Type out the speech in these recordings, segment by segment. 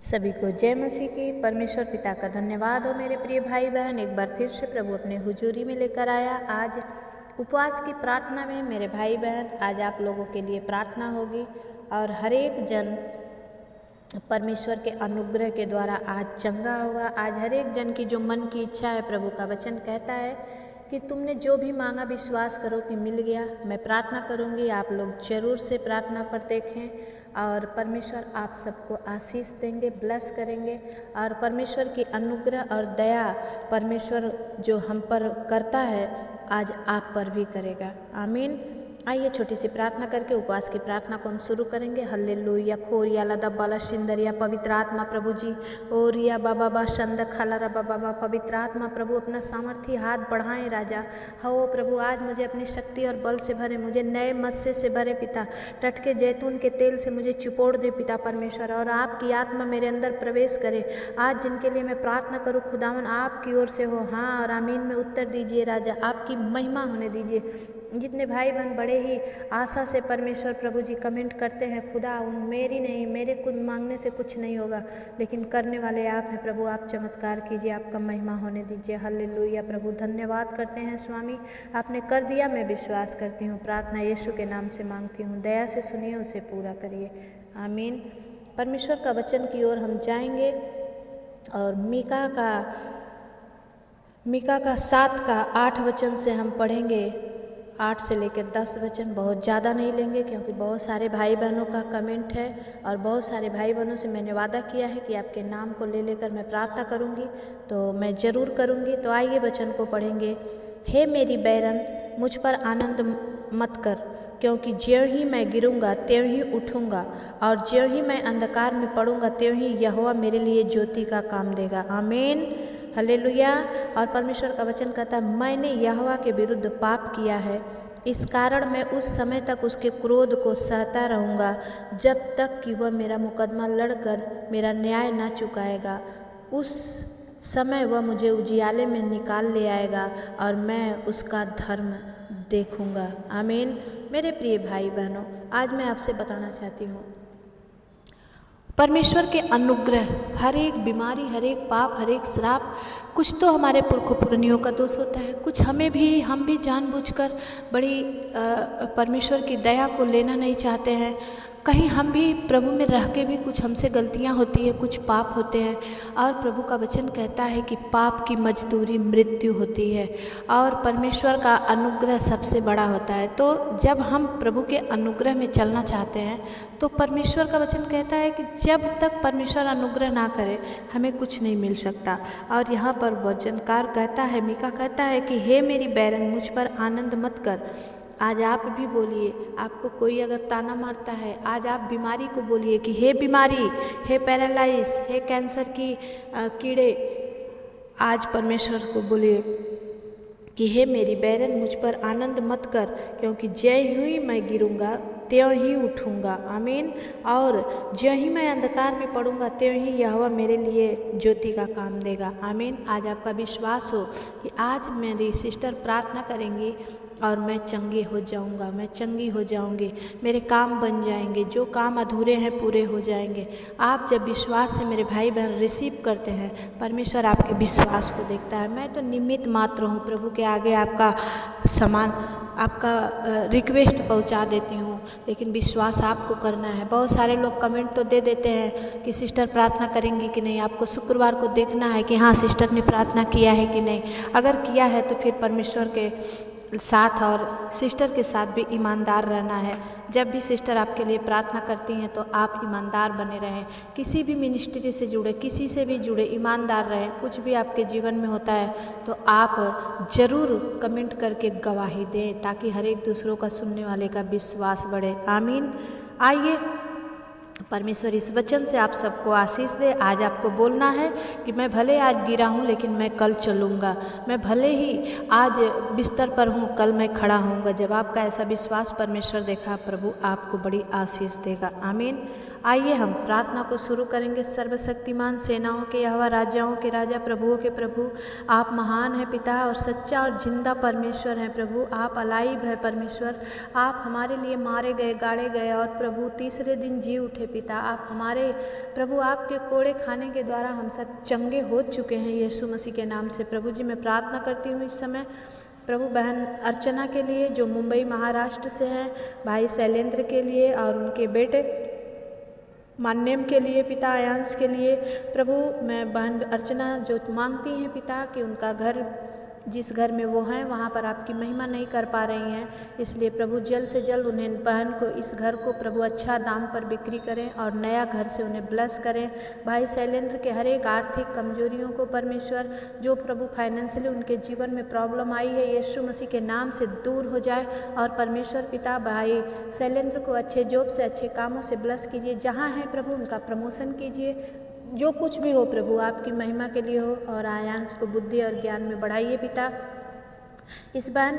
सभी को जय मसीह की। परमेश्वर पिता का धन्यवाद हो मेरे प्रिय भाई बहन, एक बार फिर से प्रभु अपने हुजूरी में लेकर आया। आज उपवास की प्रार्थना में मेरे भाई बहन, आज आप लोगों के लिए प्रार्थना होगी और हर एक जन परमेश्वर के अनुग्रह के द्वारा आज चंगा होगा। आज हर एक जन की जो मन की इच्छा है, प्रभु का वचन कहता है कि तुमने जो भी मांगा विश्वास करो कि मिल गया। मैं प्रार्थना करूंगी, आप लोग जरूर से प्रार्थना पर देखें और परमेश्वर आप सबको आशीष देंगे, ब्लेस करेंगे। और परमेश्वर की अनुग्रह और दया परमेश्वर जो हम पर करता है आज आप पर भी करेगा। आमीन। आइए छोटी सी प्रार्थना करके उपवास की प्रार्थना को हम शुरू करेंगे। हल्लेलुया खोरिया लदा बाला शिंदरिया पवित्र आत्मा प्रभु जी ओरिया बाबा बा शंद खाला रबा बाबा पवित्र आत्मा प्रभु अपना सामर्थ्य हाथ बढ़ाएं राजा। हो प्रभु आज मुझे अपनी शक्ति और बल से भरे, मुझे नए मत्स्य से भरे पिता, टटके जैतून के तेल से मुझे चिपोड़ दे पिता परमेश्वर, और आपकी आत्मा मेरे अंदर प्रवेश करे। आज जिनके लिए मैं प्रार्थना करूँ खुदावन आपकी ओर से हो, हाँ और आमीन में उत्तर दीजिए राजा, आपकी महिमा होने दीजिए। जितने भाई बहन बड़े ही आशा से परमेश्वर प्रभु जी कमेंट करते हैं खुदा, उन मेरी नहीं, मेरे कुछ मांगने से कुछ नहीं होगा, लेकिन करने वाले आप हैं प्रभु, आप चमत्कार कीजिए, आपका महिमा होने दीजिए। हल्लेलुया प्रभु धन्यवाद करते हैं स्वामी, आपने कर दिया, मैं विश्वास करती हूँ। प्रार्थना यीशु के नाम से मांगती हूँ, दया से सुनिए, उसे पूरा करिए। आमीन। परमेश्वर का वचन की ओर हम जाएंगे और मीका का 7 का 8 वचन से हम पढ़ेंगे। 8 से लेकर 10 वचन, बहुत ज़्यादा नहीं लेंगे क्योंकि बहुत सारे भाई बहनों का कमेंट है और बहुत सारे भाई बहनों से मैंने वादा किया है कि आपके नाम को ले लेकर मैं प्रार्थना करूंगी, तो मैं ज़रूर करूंगी। तो आइए वचन को पढ़ेंगे। हे मेरी बैरन, मुझ पर आनंद मत कर, क्योंकि ज्यों ही मैं गिरूंगा त्यों ही उठूंगा, और ज्यों ही मैं अंधकार में पड़ूंगा त्यों ही यहोवा मेरे लिए ज्योति का काम देगा। आमीन। हल्लेलुया। और परमेश्वर का वचन कहता है, मैंने यहोवा के विरुद्ध पाप किया है, इस कारण मैं उस समय तक उसके क्रोध को सहता रहूँगा जब तक कि वह मेरा मुकदमा लड़कर मेरा न्याय ना चुकाएगा। उस समय वह मुझे उजियाले में निकाल ले आएगा और मैं उसका धर्म देखूँगा। आमीन। मेरे प्रिय भाई बहनों, आज मैं आपसे बताना चाहती हूँ, परमेश्वर के अनुग्रह, हर एक बीमारी, हर एक पाप, हर एक श्राप, कुछ तो हमारे पुरखों पुरनियों का दोष होता है, कुछ हम भी जानबूझकर बड़ी परमेश्वर की दया को लेना नहीं चाहते हैं। कहीं हम भी प्रभु में रह के भी कुछ हमसे गलतियां होती है, कुछ पाप होते हैं, और प्रभु का वचन कहता है कि पाप की मजदूरी मृत्यु होती है और परमेश्वर का अनुग्रह सबसे बड़ा होता है। तो जब हम प्रभु के अनुग्रह में चलना चाहते हैं तो परमेश्वर का वचन कहता है कि जब तक परमेश्वर अनुग्रह ना करे हमें कुछ नहीं मिल सकता। और यहाँ पर वचनकार कहता है, मीका कहता है कि हे मेरी बैरन, मुझ पर आनंद मत कर। आज आप भी बोलिए, आपको कोई अगर ताना मारता है, आज आप बीमारी को बोलिए कि हे बीमारी, हे पैरालाइज, हे कैंसर की कीड़े, आज परमेश्वर को बोलिए कि हे मेरी बैरन, मुझ पर आनंद मत कर, क्योंकि ज्यों ही मैं गिरूंगा त्यों ही उठूंगा। आमीन। और ज्यों ही मैं अंधकार में पड़ूंगा त्यों ही यहोवा मेरे लिए ज्योति का काम देगा। आमीन। आज आपका विश्वास हो कि आज मेरी सिस्टर प्रार्थना करेंगी और मैं चंगी हो जाऊंगा, मैं चंगी हो जाऊंगी, मेरे काम बन जाएंगे, जो काम अधूरे हैं पूरे हो जाएंगे। आप जब विश्वास से मेरे भाई बहन रिसीव करते हैं, परमेश्वर आपके विश्वास को देखता है। मैं तो निमित्त मात्र हूँ, प्रभु के आगे आपका आपका रिक्वेस्ट पहुंचा देती हूँ, लेकिन विश्वास आपको करना है। बहुत सारे लोग कमेंट तो दे देते हैं कि सिस्टर प्रार्थना करेंगी कि नहीं, आपको शुक्रवार को देखना है कि हाँ सिस्टर ने प्रार्थना किया है कि नहीं। अगर किया है तो फिर परमेश्वर के साथ और सिस्टर के साथ भी ईमानदार रहना है। जब भी सिस्टर आपके लिए प्रार्थना करती हैं तो आप ईमानदार बने रहें, किसी भी मिनिस्ट्री से जुड़े, किसी से भी जुड़े, ईमानदार रहें। कुछ भी आपके जीवन में होता है तो आप ज़रूर कमेंट करके गवाही दें, ताकि हर एक दूसरों का सुनने वाले का विश्वास बढ़े। आमीन। आइए परमेश्वर इस वचन से आप सबको आशीष दे। आज आपको बोलना है कि मैं भले आज गिरा हूँ लेकिन मैं कल चलूँगा, मैं भले ही आज बिस्तर पर हूँ कल मैं खड़ा होऊंगा। जब आपका ऐसा विश्वास परमेश्वर देखा, प्रभु आपको बड़ी आशीष देगा। आमीन। आइए हम प्रार्थना को शुरू करेंगे। सर्वशक्तिमान सेनाओं के यहोवा, राजाओं के राजा, प्रभुओं के प्रभु, आप महान हैं पिता और सच्चा और जिंदा परमेश्वर हैं प्रभु। आप अलाइव है परमेश्वर। आप हमारे लिए मारे गए, गाड़े गए और प्रभु तीसरे दिन जी उठे पिता। आप हमारे प्रभु, आपके कोड़े खाने के द्वारा हम सब चंगे हो चुके हैं यीशु मसीह के नाम से। प्रभु जी, मैं प्रार्थना करती हूँ इस समय प्रभु बहन अर्चना के लिए जो मुंबई महाराष्ट्र से हैं, भाई शैलेंद्र के लिए और उनके बेटे मान्यम के लिए पिता, आयांश के लिए प्रभु। मैं बहन अर्चना जो मांगती हैं पिता कि उनका घर, जिस घर में वो हैं वहाँ पर आपकी महिमा नहीं कर पा रही हैं, इसलिए प्रभु जल्द से जल्द उन्हें बहन को इस घर को प्रभु अच्छा दाम पर बिक्री करें और नया घर से उन्हें ब्लेस करें। भाई शैलेंद्र के हर एक आर्थिक कमजोरियों को परमेश्वर, जो प्रभु फाइनेंशियली उनके जीवन में प्रॉब्लम आई है, यीशु मसीह के नाम से दूर हो जाए और परमेश्वर पिता भाई शैलेंद्र को अच्छे जॉब से, अच्छे कामों से ब्लेस कीजिए। जहाँ है प्रभु उनका प्रमोशन कीजिए। जो कुछ भी हो प्रभु आपकी महिमा के लिए हो और आयांश को बुद्धि और ज्ञान में बढ़ाइए पिता। इस बहन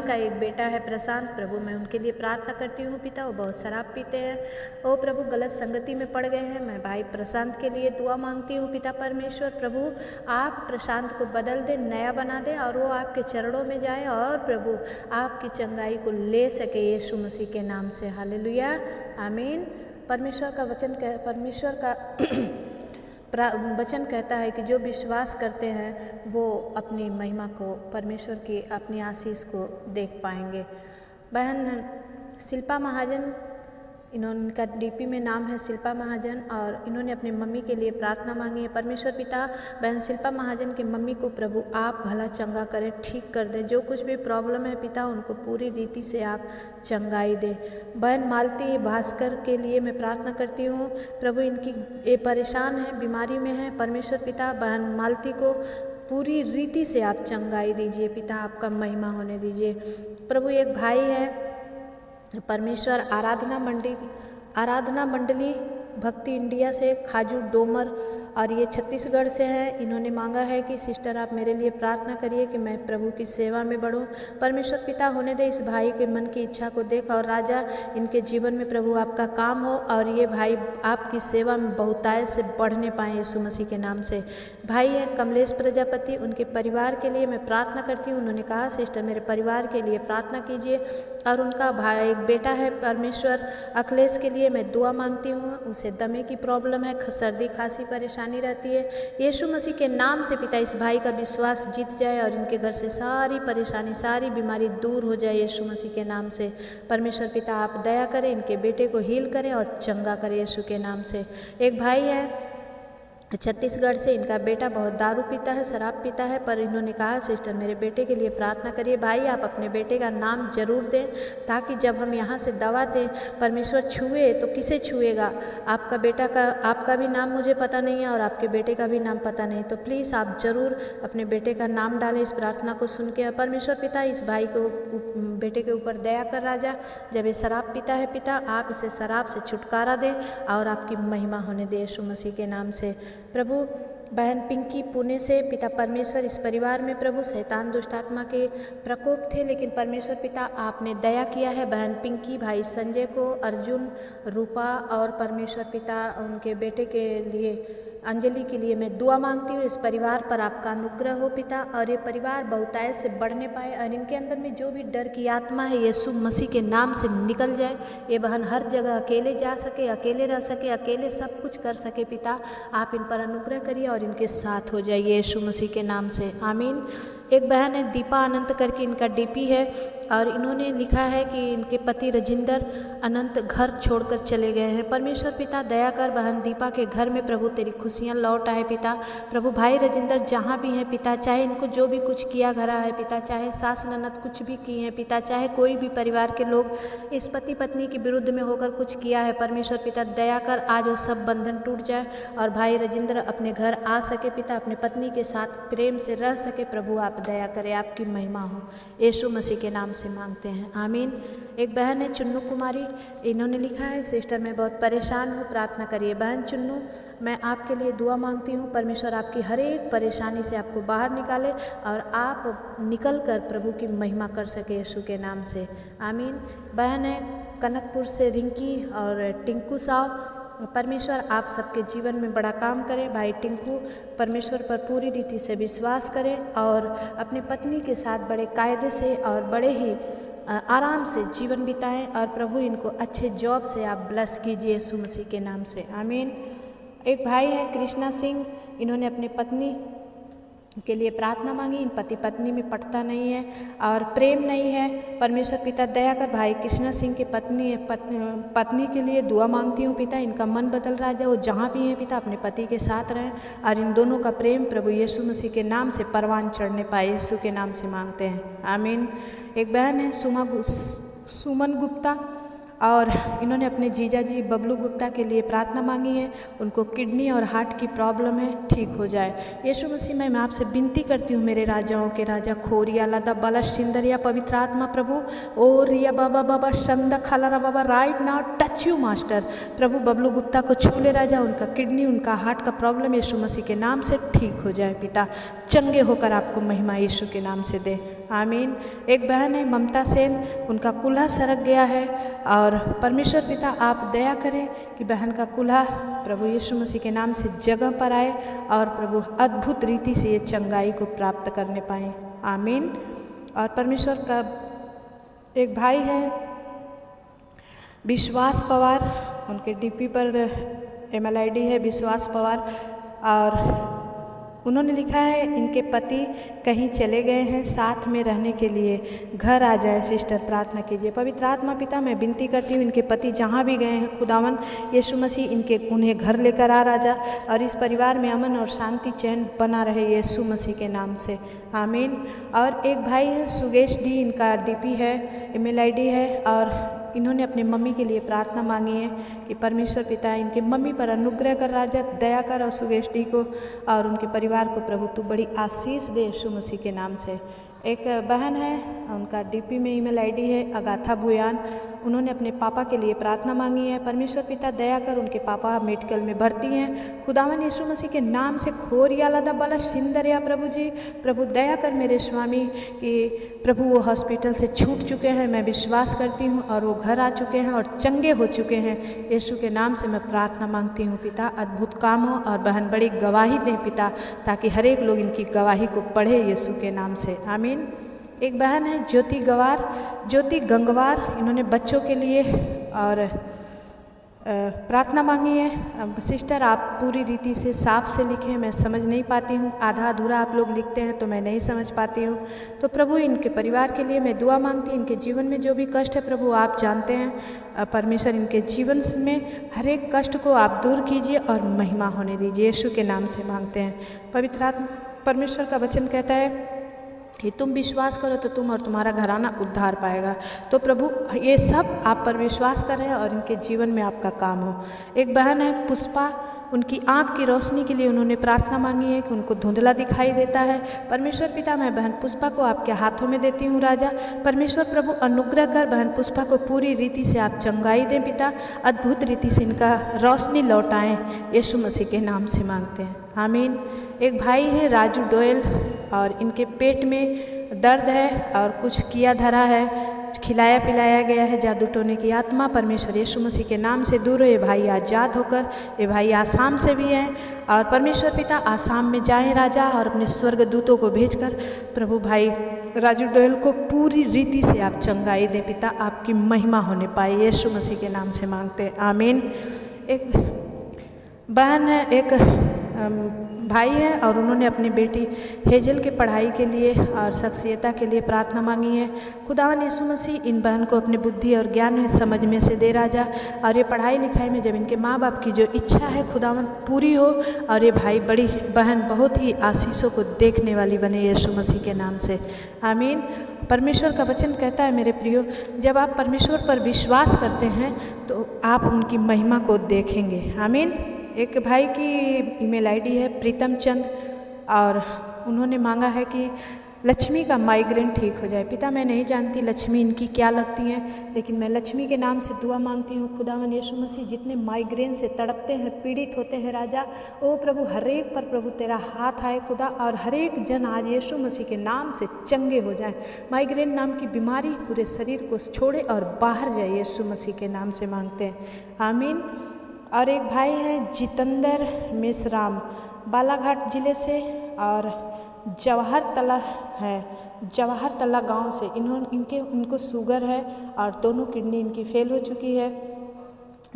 का एक बेटा है प्रशांत प्रभु, मैं उनके लिए प्रार्थना करती हूँ पिता। वो बहुत शराब पीते हैं, वो प्रभु गलत संगति में पड़ गए हैं। मैं भाई प्रशांत के लिए दुआ मांगती हूँ पिता परमेश्वर। प्रभु आप प्रशांत को बदल दे, नया बना दे और वो आपके चरणों में जाए और प्रभु आपकी चंगाई को ले सके यीशु मसीह के नाम से। हालेलुया, आमीन। परमेश्वर का वचन कहता है कि जो विश्वास करते हैं वो अपनी महिमा को, परमेश्वर की अपनी आशीष को देख पाएंगे। बहन शिल्पा महाजन, इनका डीपी में नाम है शिल्पा महाजन और इन्होंने अपनी मम्मी के लिए प्रार्थना मांगी है। परमेश्वर पिता बहन शिल्पा महाजन की मम्मी को प्रभु आप भला चंगा करें, ठीक कर दें। जो कुछ भी प्रॉब्लम है पिता उनको पूरी रीति से आप चंगाई दें। बहन मालती भास्कर के लिए मैं प्रार्थना करती हूँ प्रभु, इनकी ये परेशान है, बीमारी में है। परमेश्वर पिता बहन मालती को पूरी रीति से आप चंगाई दीजिए पिता, आपका महिमा होने दीजिए प्रभु। एक भाई है परमेश्वर आराधना मंडली भक्ति इंडिया से, खाजू डोमर, और ये छत्तीसगढ़ से हैं। इन्होंने मांगा है कि सिस्टर आप मेरे लिए प्रार्थना करिए कि मैं प्रभु की सेवा में बढ़ूं। परमेश्वर पिता होने दे इस भाई के मन की इच्छा को देख और राजा इनके जीवन में प्रभु आपका काम हो और ये भाई आपकी सेवा में बहुतायत से बढ़ने पाएँ यीशु मसीह के नाम से। भाई है कमलेश प्रजापति, उनके परिवार के लिए मैं प्रार्थना करती हूँ। उन्होंने कहा सिस्टर मेरे परिवार के लिए प्रार्थना कीजिए और उनका भाई एक बेटा है परमेश्वर अखिलेश के लिए मैं दुआ मांगती हूँ। उसे दमे की प्रॉब्लम है, सर्दी खांसी परेशानी रहती है। यीशु मसीह के नाम से पिता इस भाई का विश्वास जीत जाए और इनके घर से सारी परेशानी, सारी बीमारी दूर हो जाए यीशु मसीह के नाम से। परमेश्वर पिता आप दया करें, इनके बेटे को हील करें और चंगा करें यीशु के नाम से। एक भाई है छत्तीसगढ़ से, इनका बेटा बहुत दारू पीता है, शराब पीता है, पर इन्होंने कहा सिस्टर मेरे बेटे के लिए प्रार्थना करिए। भाई आप अपने बेटे का नाम जरूर दें ताकि जब हम यहाँ से दवा दें परमेश्वर छुए तो किसे छुएगा। आपका बेटा का, आपका भी नाम मुझे पता नहीं है और आपके बेटे का भी नाम पता नहीं, तो प्लीज़ आप ज़रूर अपने बेटे का नाम डालें इस प्रार्थना को सुन के। परमेश्वर पिता इस भाई को, बेटे के ऊपर दया कर राजा, जब ये शराब पीता है पिता आप इसे शराब से छुटकारा दें और आपकी महिमा होने दे यीशु मसीह के नाम से। प्रभु बहन पिंकी पुणे से पिता परमेश्वर इस परिवार में प्रभु शैतान दुष्ट आत्मा के प्रकोप थे, लेकिन परमेश्वर पिता आपने दया किया है। बहन पिंकी, भाई संजय को, अर्जुन, रूपा और परमेश्वर पिता उनके बेटे के लिए अंजलि के लिए मैं दुआ मांगती हूँ। इस परिवार पर आपका अनुग्रह हो पिता और ये परिवार बहुतायत से बढ़ने पाए और इनके अंदर में जो भी डर की आत्मा है यीशु मसीह के नाम से निकल जाए। ये बहन हर जगह अकेले जा सके, अकेले रह सके, अकेले सब कुछ कर सके पिता आप इन पर अनुग्रह करिए और इनके साथ हो जाइए यीशु मसीह के नाम से, आमीन। एक बहन है दीपा अनंत करके, इनका डीपी है और इन्होंने लिखा है कि इनके पति रजिंदर अनंत घर छोड़कर चले गए हैं। परमेश्वर पिता दया कर बहन दीपा के घर में प्रभु तेरी खुशियाँ लौट आए पिता। प्रभु भाई रजिंदर जहाँ भी हैं पिता, चाहे इनको जो भी कुछ किया घरा है पिता, चाहे सास ननद कुछ भी किए हैं पिता, चाहे कोई भी परिवार के लोग इस पति पत्नी के विरुद्ध में होकर कुछ किया है, परमेश्वर पिता दया कर आज वो सब बंधन टूट जाए और भाई रजिंदर अपने घर आ सके पिता, अपने पत्नी के साथ प्रेम से रह सके। प्रभु आप दया करें, आपकी महिमा हो, यीशु मसीह के नाम से मांगते हैं, आमीन। एक बहन है चुन्नू कुमारी, इन्होंने लिखा है सिस्टर मैं बहुत परेशान हूँ, प्रार्थना करिए। बहन चुन्नू, मैं आपके लिए दुआ मांगती हूँ, परमेश्वर आपकी हर एक परेशानी से आपको बाहर निकाले और आप निकल कर प्रभु की महिमा कर सके यीशु के नाम से, आमीन। बहन है कनकपुर से रिंकी और टिंकू साव, परमेश्वर आप सबके जीवन में बड़ा काम करें। भाई टिंकू परमेश्वर पर पूरी रीति से विश्वास करें और अपनी पत्नी के साथ बड़े कायदे से और बड़े ही आराम से जीवन बिताएं और प्रभु इनको अच्छे जॉब से आप ब्लेस कीजिए यीशु मसीह के नाम से, आमीन। एक भाई है कृष्णा सिंह, इन्होंने अपनी पत्नी के लिए प्रार्थना मांगी। इन पति पत्नी में पटता नहीं है और प्रेम नहीं है। परमेश्वर पिता दया कर भाई कृष्णा सिंह के पत्नी के लिए दुआ मांगती हूँ पिता, इनका मन बदल रहा है, वो जहाँ भी हैं पिता अपने पति के साथ रहें और इन दोनों का प्रेम प्रभु यीशु मसीह के नाम से परवान चढ़ने पाए, यीशु के नाम से मांगते हैं, आमीन। एक बहन है सुमन गुप्ता और इन्होंने अपने जीजा जी बबलू गुप्ता के लिए प्रार्थना मांगी है। उनको किडनी और हार्ट की प्रॉब्लम है, ठीक हो जाए। यीशु मसीह मैं आपसे विनती करती हूँ, मेरे राजाओं के राजा खोरिया लादा बाला सिंदरिया पवित्र आत्मा प्रभु ओ रिया बाबा बाबा संदा खालारा बाबा, right now touch you master. प्रभु बबलू गुप्ता को छू ले राजा, उनका किडनी उनका हार्ट का प्रॉब्लम यीशु मसीह के नाम से ठीक हो जाए पिता, चंगे होकर आपको महिमा यीशु के नाम से दे, आमीन। एक बहन है ममता सेन, उनका कुल्हा सरक गया है और परमेश्वर पिता आप दया करें कि बहन का कुल्हा प्रभु यीशु मसीह के नाम से जगह पर आए और प्रभु अद्भुत रीति से ये चंगाई को प्राप्त करने पाएँ, आमीन। और परमेश्वर का एक भाई है विश्वास पवार, उनके डीपी पर ईमेल आईडी है विश्वास पवार और उन्होंने लिखा है इनके पति कहीं चले गए हैं, साथ में रहने के लिए घर आ जाए सिस्टर, प्रार्थना कीजिए। पवित्र आत्मा पिता मैं विनती करती हूँ इनके पति जहाँ भी गए हैं खुदावन यीशु मसीह उन्हें घर लेकर आ राजा और इस परिवार में अमन और शांति चैन बना रहे यीशु मसीह के नाम से, आमीन। और एक भाई है सुगेश डी, इनका डीपी है ईमेल आईडी है और इन्होंने अपने मम्मी के लिए प्रार्थना मांगी है कि परमेश्वर पिता इनके मम्मी पर अनुग्रह कर राजा, दया कर और सुगेश डी को और उनके परिवार को प्रभु तू बड़ी आशीष दे यीशु मसीह के नाम से। एक बहन है, उनका डीपी में ईमेल आईडी है अगाथा भुयान, उन्होंने अपने पापा के लिए प्रार्थना मांगी है। परमेश्वर पिता दया कर, उनके पापा मेडिकल में भर्ती हैं, खुदावन यीशु मसीह के नाम से खोरिया लादा बाला सिंदरिया प्रभु जी, प्रभु दया कर मेरे स्वामी कि प्रभु वो हॉस्पिटल से छूट चुके हैं, मैं विश्वास करती हूँ और वो घर आ चुके हैं और चंगे हो चुके हैं। यीशु के नाम से मैं प्रार्थना मांगती हूँ पिता, अद्भुत काम हो और बहन बड़ी गवाही दें पिता, ताकि हर एक लोग इनकी गवाही को पढ़े यीशु के नाम से, आमीन। एक बहन है ज्योति गंगवार, इन्होंने बच्चों के लिए और प्रार्थना मांगी है। सिस्टर आप पूरी रीति से साफ से लिखें, मैं समझ नहीं पाती हूँ, आधा अधूरा आप लोग लिखते हैं तो मैं नहीं समझ पाती हूँ। तो प्रभु इनके परिवार के लिए मैं दुआ मांगती हूँ, इनके जीवन में जो भी कष्ट है प्रभु आप जानते हैं, परमेश्वर इनके जीवन में हर एक कष्ट को आप दूर कीजिए और महिमा होने दीजिए, यीशु के नाम से मांगते हैं। पवित्र आत्मा परमेश्वर का वचन कहता है कि तुम विश्वास करो तो तुम और तुम्हारा घराना उद्धार पाएगा। तो प्रभु ये सब आप पर विश्वास करें और इनके जीवन में आपका काम हो। एक बहन है पुष्पा, उनकी आँख की रोशनी के लिए उन्होंने प्रार्थना मांगी है कि उनको धुंधला दिखाई देता है। परमेश्वर पिता मैं बहन पुष्पा को आपके हाथों में देती हूँ राजा, परमेश्वर प्रभु अनुग्रह कर बहन पुष्पा को पूरी रीति से आप चंगाई दें पिता, अद्भुत रीति से इनका रोशनी लौटाएं, यीशु मसीह के नाम से मांगते हैं, आमीन। एक भाई है राजू डोयल और इनके पेट में दर्द है और कुछ किया धरा है, खिलाया पिलाया गया है, जादू टोने की आत्मा परमेश्वर यीशु मसीह के नाम से दूर हो। ये भाई आज़ाद होकर, ये भाई आसाम से भी हैं और परमेश्वर पिता आसाम में जाएं राजा और अपने स्वर्ग दूतों को भेजकर प्रभु भाई राजू डोयल को पूरी रीति से आप चंगाई दें पिता, आपकी महिमा होने पाए, यीशु मसीह के नाम से मांगते हैं, आमीन। एक बहन है, एक भाई है और उन्होंने अपनी बेटी हेजल के पढ़ाई के लिए और शख्सियता के लिए प्रार्थना मांगी है। खुदावन यीशु मसीह इन बहन को अपनी बुद्धि और ज्ञान में समझ में से दे राजा, और ये पढ़ाई लिखाई में जब इनके माँ बाप की जो इच्छा है खुदावन पूरी हो और ये भाई बड़ी बहन बहुत ही आशीषों को देखने वाली बने यीशु मसीह के नाम से, आमीन। परमेश्वर का वचन कहता है मेरे प्रियो, जब आप परमेश्वर पर विश्वास करते हैं तो आप उनकी महिमा को देखेंगे, आमीन। एक भाई की ईमेल आईडी है प्रीतम चंद और उन्होंने मांगा है कि लक्ष्मी का माइग्रेन ठीक हो जाए। पिता मैं नहीं जानती लक्ष्मी इनकी क्या लगती हैं, लेकिन मैं लक्ष्मी के नाम से दुआ मांगती हूँ। खुदावन यीशु मसीह जितने माइग्रेन से तड़पते हैं, पीड़ित होते हैं राजा, ओ प्रभु हर एक पर प्रभु तेरा हाथ आए खुदा, और हर एक जन आज यीशु मसीह के नाम से चंगे हो जाएं। माइग्रेन नाम की बीमारी पूरे शरीर को छोड़े और बाहर जाए, यीशु मसीह के नाम से मांगते हैं, आमीन। और एक भाई हैं जितेंद्र मेश्राम, बालाघाट ज़िले से, और जवाहर तला है, जवाहर तला गांव से। इनको शुगर है और दोनों किडनी इनकी फेल हो चुकी है।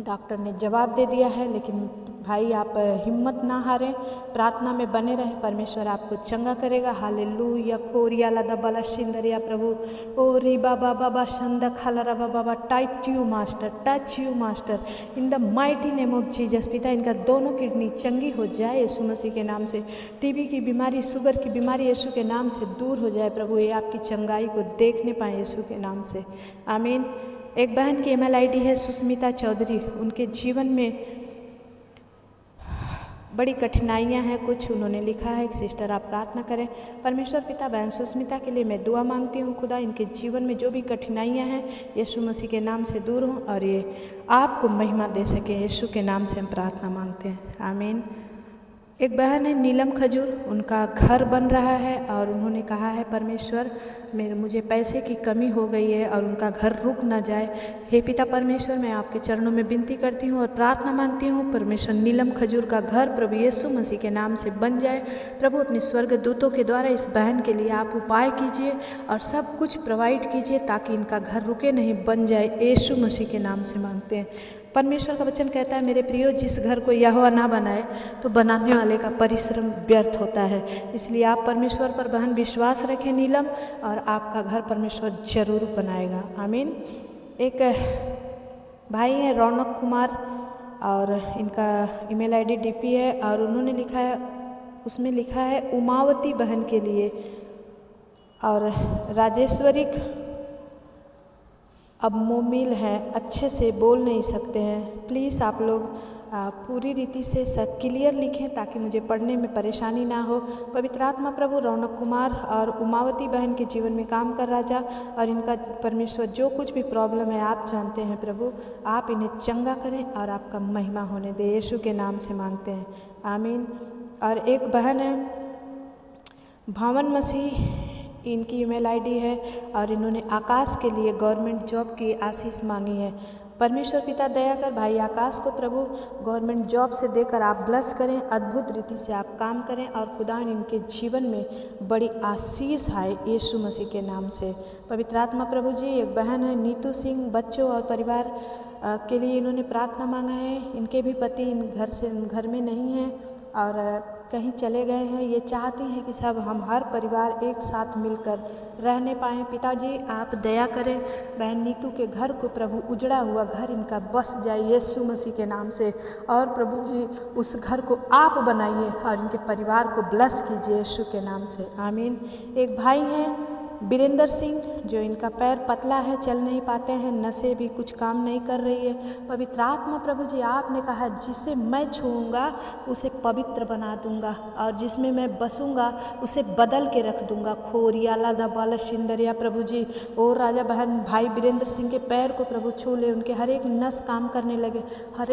डॉक्टर ने जवाब दे दिया है, लेकिन भाई आप हिम्मत ना हारें, प्रार्थना में बने रहें, परमेश्वर आपको चंगा करेगा। हालेलुया। खोरिया लदा बला शिंदरिया प्रभु, ओ री बाबा बाबा शंदा खाला रबा बाबा, touch you master in the mighty name of Jesus. पिता इनका दोनों किडनी चंगी हो जाए यीशु मसीह के नाम से। टीबी की बीमारी, शुगर की बीमारी यीशु के नाम से दूर हो जाए प्रभु, ये आपकी चंगाई को देखने पाए यीशु के नाम से, आमीन। एक बहन की email ID है सुष्मिता चौधरी। उनके जीवन में बड़ी कठिनाइयां हैं कुछ, उन्होंने लिखा है कि सिस्टर आप प्रार्थना करें। परमेश्वर पिता बहन सुष्मिता के लिए मैं दुआ मांगती हूँ खुदा, इनके जीवन में जो भी कठिनाइयां हैं यीशु मसीह के नाम से दूर हों और ये आपको महिमा दे सके। यीशु के नाम से हम प्रार्थना मांगते हैं, आमीन। एक बहन है नीलम खजूर, उनका घर बन रहा है और उन्होंने कहा है परमेश्वर मुझे पैसे की कमी हो गई है और उनका घर रुक ना जाए। हे पिता परमेश्वर, मैं आपके चरणों में विनती करती हूँ और प्रार्थना मांगती हूँ परमेश्वर नीलम खजूर का घर प्रभु यीशु मसीह के नाम से बन जाए। प्रभु अपने स्वर्ग दूतों के द्वारा इस बहन के लिए आप उपाय कीजिए और सब कुछ प्रोवाइड कीजिए ताकि इनका घर रुके नहीं, बन जाए। यीशु मसीह के नाम से मांगते हैं। परमेश्वर का वचन कहता है मेरे प्रियो, जिस घर को यहोवा ना बनाए तो बनाने वाले का परिश्रम व्यर्थ होता है। इसलिए आप परमेश्वर पर बहन विश्वास रखें नीलम, और आपका घर परमेश्वर जरूर बनाएगा, आमीन। एक भाई हैं रौनक कुमार और इनका email ID DP है और उन्होंने लिखा है, उसमें लिखा है उमावती बहन के लिए और राजेश्वरी अब मोमिल हैं, अच्छे से बोल नहीं सकते हैं। प्लीज़ आप लोग पूरी रीति से क्लियर लिखें ताकि मुझे पढ़ने में परेशानी ना हो। पवित्र आत्मा प्रभु रौनक कुमार और उमावती बहन के जीवन में काम कर राजा, और इनका परमेश्वर जो कुछ भी प्रॉब्लम है आप जानते हैं प्रभु, आप इन्हें चंगा करें और आपका महिमा होने दे। यीशु के नाम से मांगते हैं, आमीन। और एक बहन है भावन मसीह, इनकी email ID है और इन्होंने आकाश के लिए गवर्नमेंट जॉब की आशीष मांगी है। परमेश्वर पिता दया कर भाई आकाश को प्रभु गवर्नमेंट जॉब से देकर आप ब्लेस करें, अद्भुत रीति से आप काम करें और खुदा इनके जीवन में बड़ी आशीष आए यीशु मसीह के नाम से। पवित्र आत्मा प्रभु जी, एक बहन है नीतू सिंह, बच्चों और परिवार के लिए इन्होंने प्रार्थना मांगा है। इनके भी पति घर में नहीं हैं और कहीं चले गए हैं। ये चाहती हैं कि सब हम हर परिवार एक साथ मिलकर रहने पाएँ। पिताजी आप दया करें, बहन नीतू के घर को प्रभु उजड़ा हुआ घर इनका बस जाए यीशु मसीह के नाम से, और प्रभु जी उस घर को आप बनाइए और इनके परिवार को ब्लेस कीजिए यीशु के नाम से, आमीन। एक भाई हैं वीरेंद्र सिंह, जो इनका पैर पतला है, चल नहीं पाते हैं, नसें भी कुछ काम नहीं कर रही है। पवित्र आत्मा प्रभु जी आपने कहा जिसे मैं छूऊंगा उसे पवित्र बना दूंगा और जिसमें मैं बसूंगा उसे बदल के रख दूंगा। खोरिया लादा बाला शिंदरिया प्रभु जी, और राजा बहन भाई वीरेंद्र सिंह के पैर को प्रभु छू ले, उनके हर एक नस काम करने लगे, हर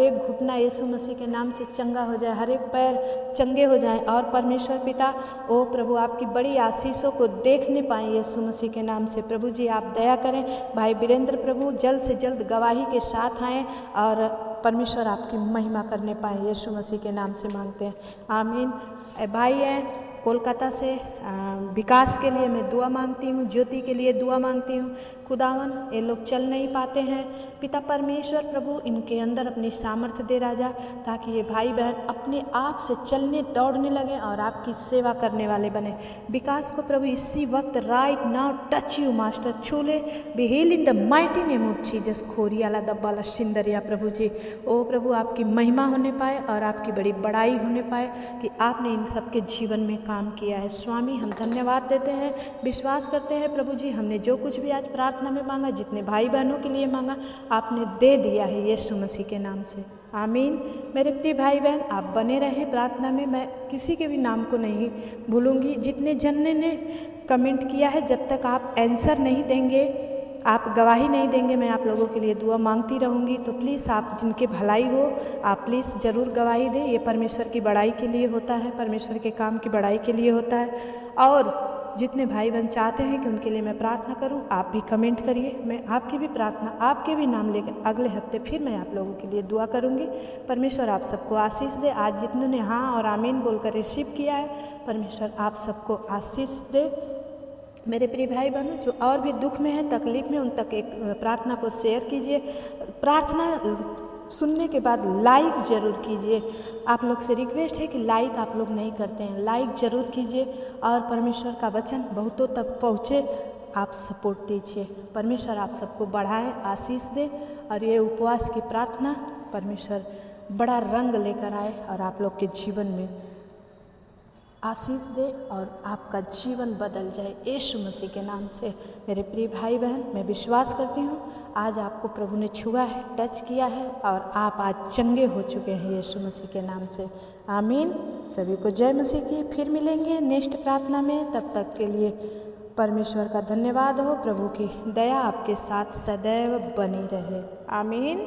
एक घुटना यीशु मसीह के नाम से चंगा हो जाए, हर एक पैर चंगे हो जाएं और परमेश्वर पिता ओ प्रभु आपकी बड़ी आशीषों को देखने पाएं यीशु मसीह के नाम से। प्रभु जी आप दया करें, भाई वीरेंद्र प्रभु जल्द से जल्द गवाही के साथ आएँ और परमेश्वर आपकी महिमा करने पाएँ यीशु मसीह के नाम से मांगते हैं, आमीन। भाई हैं कोलकाता से, विकास के लिए मैं दुआ मांगती हूँ, ज्योति के लिए दुआ मांगती हूँ। खुदावन ये लोग चल नहीं पाते हैं, पिता परमेश्वर प्रभु इनके अंदर अपनी सामर्थ्य दे राजा, ताकि ये भाई बहन अपने आप से चलने दौड़ने लगें और आपकी सेवा करने वाले बने। विकास को प्रभु इसी वक्त right now touch you master, छू ले, be heal in the mighty name of Jesus. खोरियाला दब्बाला शिंदरिया प्रभु जी, ओ प्रभु आपकी महिमा होने पाए और आपकी बड़ी बड़ाई होने पाए कि आपने इन सबके जीवन में काम काम किया है। स्वामी हम धन्यवाद देते हैं, विश्वास करते हैं प्रभु जी हमने जो कुछ भी आज प्रार्थना में मांगा, जितने भाई बहनों के लिए मांगा, आपने दे दिया है यीशु मसीह के नाम से, आमीन। मेरे प्रिय भाई बहन आप बने रहें प्रार्थना में, मैं किसी के भी नाम को नहीं भूलूंगी। जितने जनने ने कमेंट किया है, जब तक आप आंसर नहीं देंगे, आप गवाही नहीं देंगे, मैं आप लोगों के लिए दुआ मांगती रहूँगी। तो प्लीज़ आप जिनके भलाई हो, आप प्लीज़ ज़रूर गवाही दें। ये परमेश्वर की बड़ाई के लिए होता है, परमेश्वर के काम की बड़ाई के लिए होता है। और जितने भाई बहन चाहते हैं कि उनके लिए मैं प्रार्थना करूं, आप भी कमेंट करिए, मैं आपकी भी प्रार्थना, आपके भी नाम लेकर अगले हफ्ते फिर मैं आप लोगों के लिए दुआ करूंगी। परमेश्वर आप सबको आशीष दे। आज जितनों ने हाँ और आमीन बोलकर रिसीव किया है, परमेश्वर आप सबको आशीष दे। मेरे प्रिय भाई बहनों जो और भी दुख में है, तकलीफ़ में, उन तक एक प्रार्थना को शेयर कीजिए। प्रार्थना सुनने के बाद लाइक ज़रूर कीजिए। आप लोग से रिक्वेस्ट है कि लाइक आप लोग नहीं करते हैं, लाइक ज़रूर कीजिए और परमेश्वर का वचन बहुतों तक पहुँचे, आप सपोर्ट दीजिए। परमेश्वर आप सबको बढ़ाए, आशीष दे और ये उपवास की प्रार्थना परमेश्वर बड़ा रंग लेकर आए और आप लोग के जीवन में आशीष दे और आपका जीवन बदल जाए यीशु मसीह के नाम से। मेरे प्रिय भाई बहन मैं विश्वास करती हूँ आज आपको प्रभु ने छुआ है, टच किया है और आप आज चंगे हो चुके हैं यीशु मसीह के नाम से, आमीन। सभी को जय मसीह की। फिर मिलेंगे नेक्स्ट प्रार्थना में, तब तक के लिए परमेश्वर का धन्यवाद हो। प्रभु की दया आपके साथ सदैव बनी रहे, आमीन।